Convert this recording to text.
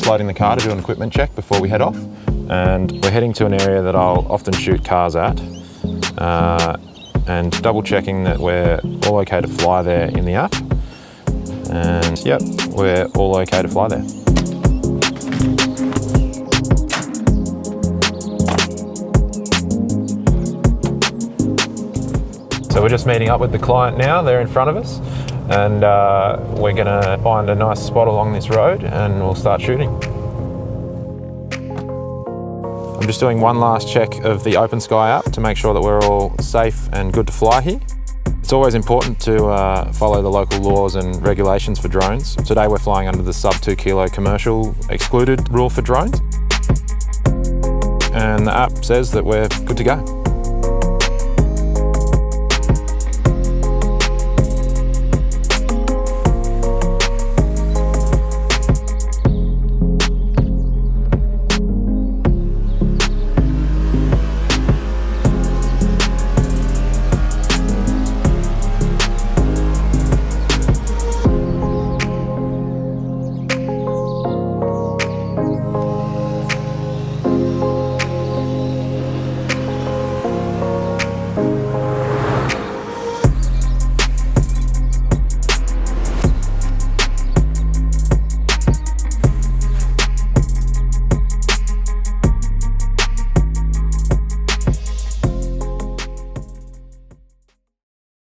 just loading the car to do an equipment check before we head off. And we're heading to an area that I'll often shoot cars at, and double checking that we're all okay to fly there in the app. And yep, we're all okay to fly there. So we're just meeting up with the client now, they're in front of us, and we're gonna find a nice spot along this road and we'll start shooting. I'm just doing one last check of the OpenSky app to make sure that we're all safe and good to fly here. It's always important to follow the local laws and regulations for drones. Today we're flying under the sub 2 kilo commercial excluded rule for drones. And the app says that we're good to go.